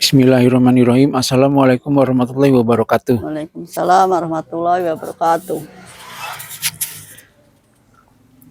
Bismillahirrahmanirrahim. Assalamualaikum warahmatullahi wabarakatuh. Waalaikumsalam warahmatullahi wabarakatuh.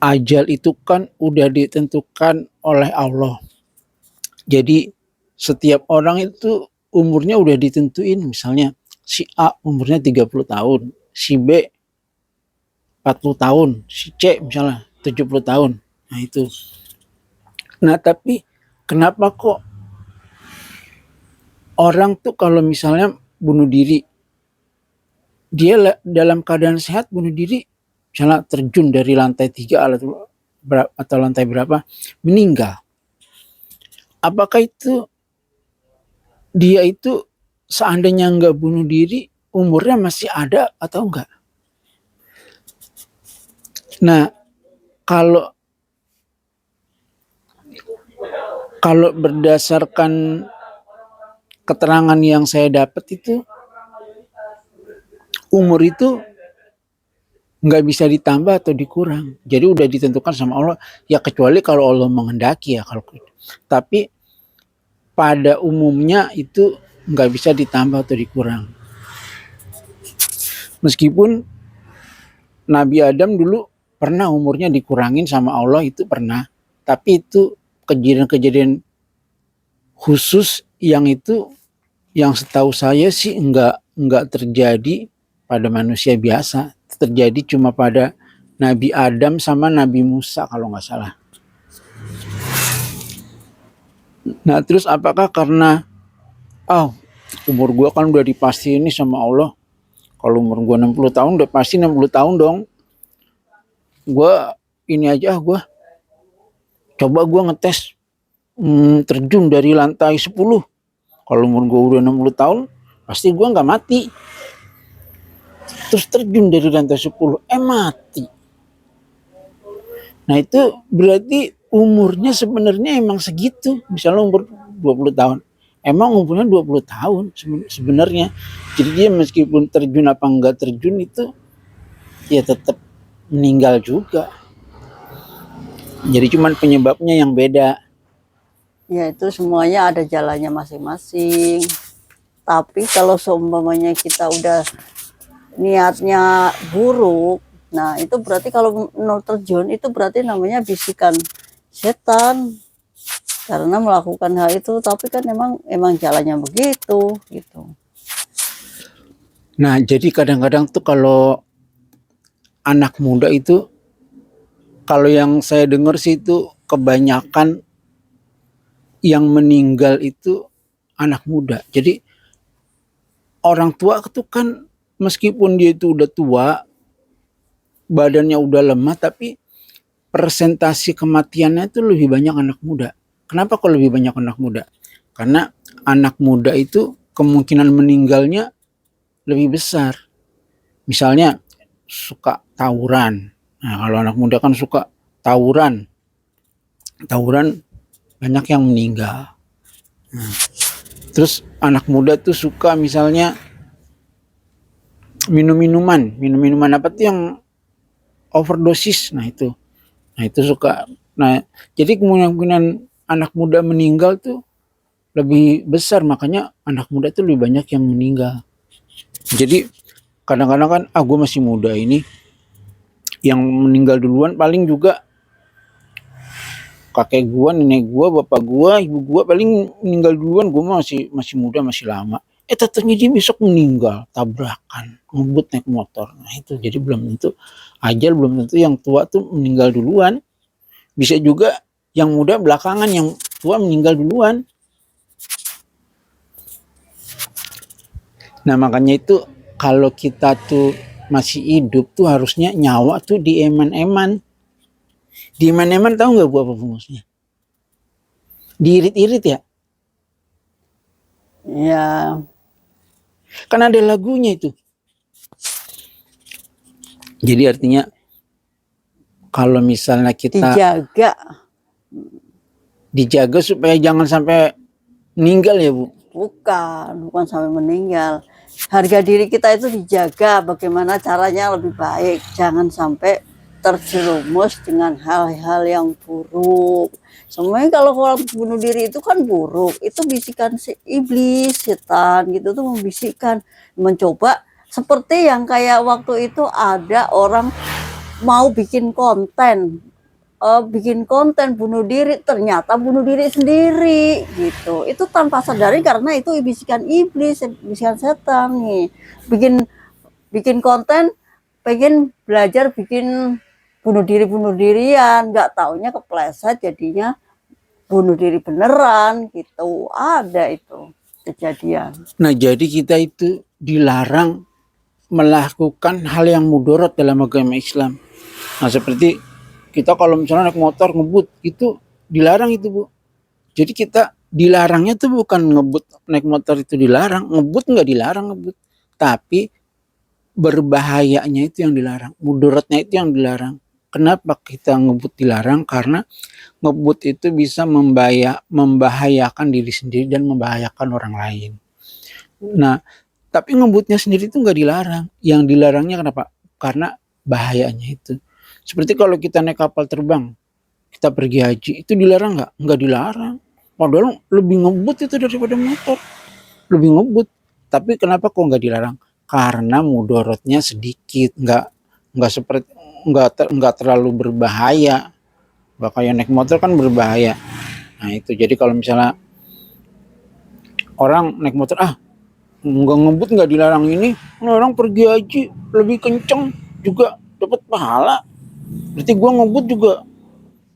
Ajal itu kan udah ditentukan oleh Allah. Jadi setiap orang itu umurnya udah ditentuin. Misalnya si A umurnya 30 tahun, si B 40 tahun, si C misalnya 70 tahun. Nah itu. Nah tapi kenapa kok orang tuh kalau misalnya bunuh diri, dia dalam keadaan sehat bunuh diri, misalnya terjun dari lantai 3 atau lantai berapa, meninggal. Apakah itu dia itu seandainya nggak bunuh diri, umurnya masih ada atau enggak? Nah, kalau berdasarkan keterangan yang saya dapat itu, umur itu nggak bisa ditambah atau dikurang. Jadi udah ditentukan sama Allah. Ya kecuali kalau Allah menghendaki ya. Tapi pada umumnya itu nggak bisa ditambah atau dikurang. Meskipun Nabi Adam dulu pernah umurnya dikurangin sama Allah, itu pernah. Tapi itu kejadian-kejadian khusus yang itu yang setahu saya sih nggak terjadi pada manusia biasa. Terjadi cuma pada Nabi Adam sama Nabi Musa kalau nggak salah. Nah terus apakah karena umur gue kan udah dipastiin nih sama Allah, kalau umur gue 60 tahun udah pasti 60 tahun dong, gue ini aja, gue coba gue ngetes terjun dari lantai 10. Kalau umur gue udah 60 tahun pasti gue nggak mati. Terus terjun dari lantai 10 mati. Nah itu berarti umurnya sebenarnya emang segitu. Misalnya umur 20 tahun, emang umurnya 20 tahun sebenarnya. Jadi dia meskipun terjun apa enggak terjun itu ya tetap meninggal juga. Jadi cuman penyebabnya yang beda. Ya itu semuanya ada jalannya masing-masing. Tapi kalau seumpamanya kita udah niatnya buruk, nah itu berarti kalau mau terjun itu berarti namanya bisikan setan karena melakukan hal itu. Tapi kan emang jalannya begitu gitu. Nah jadi kadang-kadang tuh kalau anak muda itu, kalau yang saya dengar sih itu kebanyakan yang meninggal itu anak muda. Jadi orang tua itu kan meskipun dia itu udah tua, badannya udah lemah, tapi persentase kematiannya itu lebih banyak anak muda. Kenapa kok lebih banyak anak muda? Karena anak muda itu kemungkinan meninggalnya lebih besar. Misalnya suka tawuran. Nah, kalau anak muda kan suka tawuran banyak yang meninggal. Nah, terus anak muda tuh suka misalnya minum-minuman apa tuh yang overdosis. Nah itu suka. Nah jadi kemungkinan anak muda meninggal tuh lebih besar, makanya anak muda tuh lebih banyak yang meninggal. Jadi kadang-kadang kan gue masih muda, ini yang meninggal duluan paling juga kakek gue, nenek gue, bapak gue, ibu gue paling meninggal duluan. Gue masih muda, masih lama. Tetapnya dia besok meninggal tabrakan, ngebut naik motor. Nah itu jadi belum tentu ajal, belum tentu yang tua tuh meninggal duluan. Bisa juga yang muda belakangan, yang tua meninggal duluan. Nah makanya itu kalau kita tuh masih hidup tuh harusnya nyawa tuh dieman-eman. Dieman-eman tahu nggak bu apa rumusnya? Diirit-irit ya? Ya. Kan ada lagunya itu. Jadi artinya kalau misalnya kita dijaga supaya jangan sampai meninggal ya bu? Bukan sampai meninggal. Harga diri kita itu dijaga, bagaimana caranya lebih baik, jangan sampai terjerumus dengan hal-hal yang buruk. Semuanya kalau orang bunuh diri itu kan buruk, itu bisikan si iblis, setan gitu tuh membisikkan, mencoba seperti yang kayak waktu itu ada orang mau bikin konten bunuh diri, ternyata bunuh diri sendiri gitu. Itu tanpa sadari karena itu bisikan iblis, bisikan setan nih. Bikin bikin konten pengen belajar bikin bunuh dirian, nggak taunya kepleset jadinya bunuh diri beneran gitu. Ada itu kejadian. Nah, jadi kita itu dilarang melakukan hal yang mudarat dalam agama Islam. Nah, seperti kita kalau misalnya naik motor ngebut itu dilarang itu, Bu. Jadi kita dilarangnya tuh bukan ngebut, naik motor itu dilarang, ngebut nggak dilarang ngebut, tapi berbahayanya itu yang dilarang, mudaratnya itu yang dilarang. Kenapa kita ngebut dilarang? Karena ngebut itu bisa membahayakan diri sendiri dan membahayakan orang lain. Nah, tapi ngebutnya sendiri itu nggak dilarang. Yang dilarangnya kenapa? Karena bahayanya itu. Seperti kalau kita naik kapal terbang, kita pergi haji, itu dilarang nggak? Nggak dilarang. Padahal lebih ngebut itu daripada motor. Lebih ngebut. Tapi kenapa kok nggak dilarang? Karena mudaratnya sedikit, nggak seperti nggak terlalu berbahaya. Nggak kayak naik motor kan berbahaya. Nah itu jadi kalau misalnya orang naik motor nggak ngebut nggak dilarang ini, orang pergi haji lebih kenceng juga dapat pahala. Berarti gua ngebut juga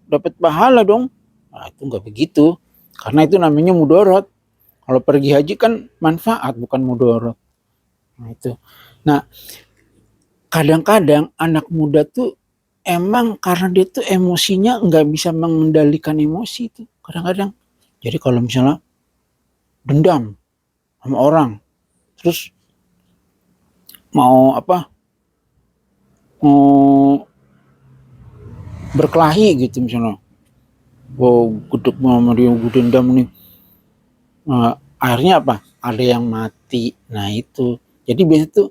dapat pahala dong. Nah itu nggak begitu, karena itu namanya mudarat. Kalau pergi haji kan manfaat bukan mudarat. Nah itu. Nah kadang-kadang anak muda tuh emang karena dia tuh emosinya nggak bisa mengendalikan emosi tuh kadang-kadang. Jadi kalau misalnya dendam sama orang, terus mau berkelahi gitu misalnya, gudeg sama dia, gue dendam nih. Akhirnya apa? Ada yang mati. Nah itu. Jadi biasanya tuh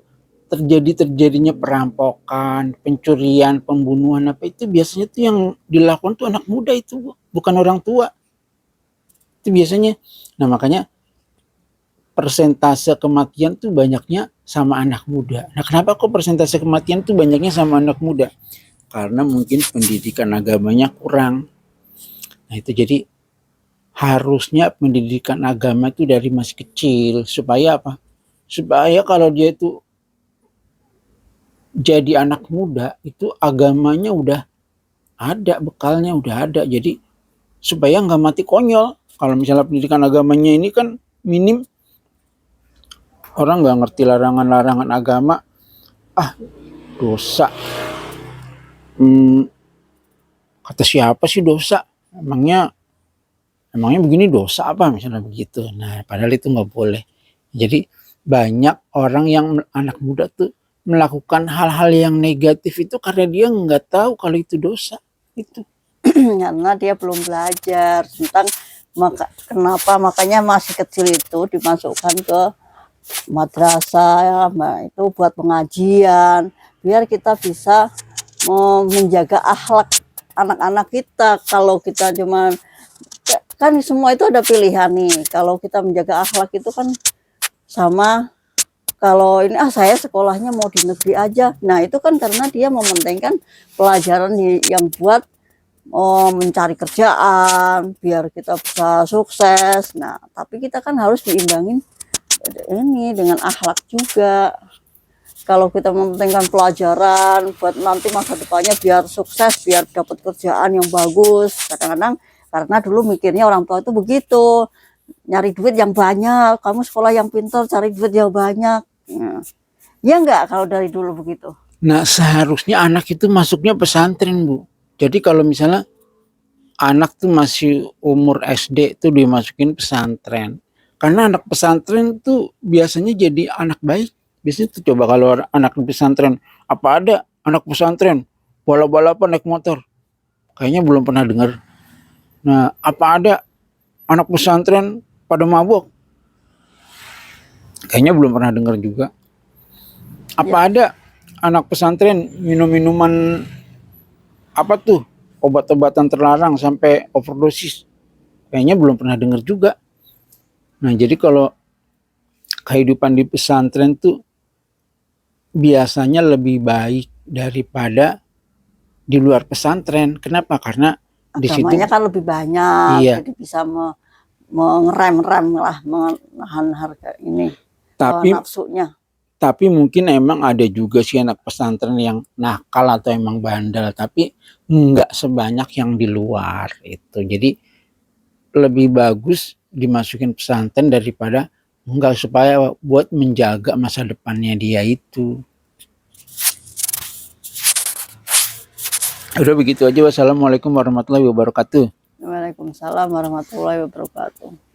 terjadinya perampokan, pencurian, pembunuhan apa itu biasanya tuh yang dilakukan tuh anak muda itu, bukan orang tua. Itu biasanya. Nah makanya persentase kematian tuh banyaknya sama anak muda. Nah kenapa kok persentase kematian tuh banyaknya sama anak muda? Karena mungkin pendidikan agamanya kurang. Nah itu jadi harusnya pendidikan agama itu dari masih kecil supaya apa? Supaya kalau dia itu jadi anak muda itu agamanya udah ada, bekalnya udah ada. Jadi supaya nggak mati konyol. Kalau misalnya pendidikan agamanya ini kan minim, orang nggak ngerti larangan-larangan agama, dosa. Kata siapa sih dosa? Emangnya begini dosa apa misalnya begitu. Nah padahal itu nggak boleh. Jadi banyak orang yang anak muda tuh melakukan hal-hal yang negatif itu karena dia nggak tahu kalau itu dosa itu. Karena dia belum belajar tentang kenapa makanya masih kecil itu dimasukkan ke madrasah itu buat pengajian biar kita bisa menjaga akhlak anak-anak kita. Kalau kita cuma kan semua itu ada pilihan nih. Kalau kita menjaga akhlak itu kan sama kalau ini saya sekolahnya mau di negeri aja. Nah itu kan karena dia mementingkan pelajaran yang buat mencari kerjaan biar kita bisa sukses. Nah tapi kita kan harus diimbangin ini dengan akhlak juga. Kalau kita mementingkan pelajaran buat nanti masa depannya biar sukses, biar dapat kerjaan yang bagus, kadang-kadang karena dulu mikirnya orang tua itu begitu, nyari duit yang banyak, kamu sekolah yang pintar cari duit yang banyak. Ya enggak kalau dari dulu begitu. Nah seharusnya anak itu masuknya pesantren, Bu. Jadi kalau misalnya anak tuh masih umur SD tuh dimasukin pesantren, karena anak pesantren tuh biasanya jadi anak baik. Biasanya tuh coba kalau anak pesantren, apa ada anak pesantren balap-balapan naik motor? Kayaknya belum pernah dengar. Nah apa ada anak pesantren pada mabuk? Kayaknya belum pernah dengar juga. Apa ada anak pesantren minum minuman apa tuh obat-obatan terlarang sampai overdosis. Kayaknya belum pernah dengar juga. Nah, jadi kalau kehidupan di pesantren tuh biasanya lebih baik daripada di luar pesantren. Kenapa? Karena di situ agamanya kan lebih banyak, iya, jadi bisa mengerem-rem lah, menahan harga ini tapi nafsunya. tapi mungkin emang ada juga sih anak pesantren yang nakal atau emang bandel, tapi nggak sebanyak yang di luar itu. Jadi lebih bagus dimasukin pesantren daripada enggak, supaya buat menjaga masa depannya dia itu. Udah begitu aja. Wassalamualaikum warahmatullahi wabarakatuh. Waalaikumsalam warahmatullahi wabarakatuh.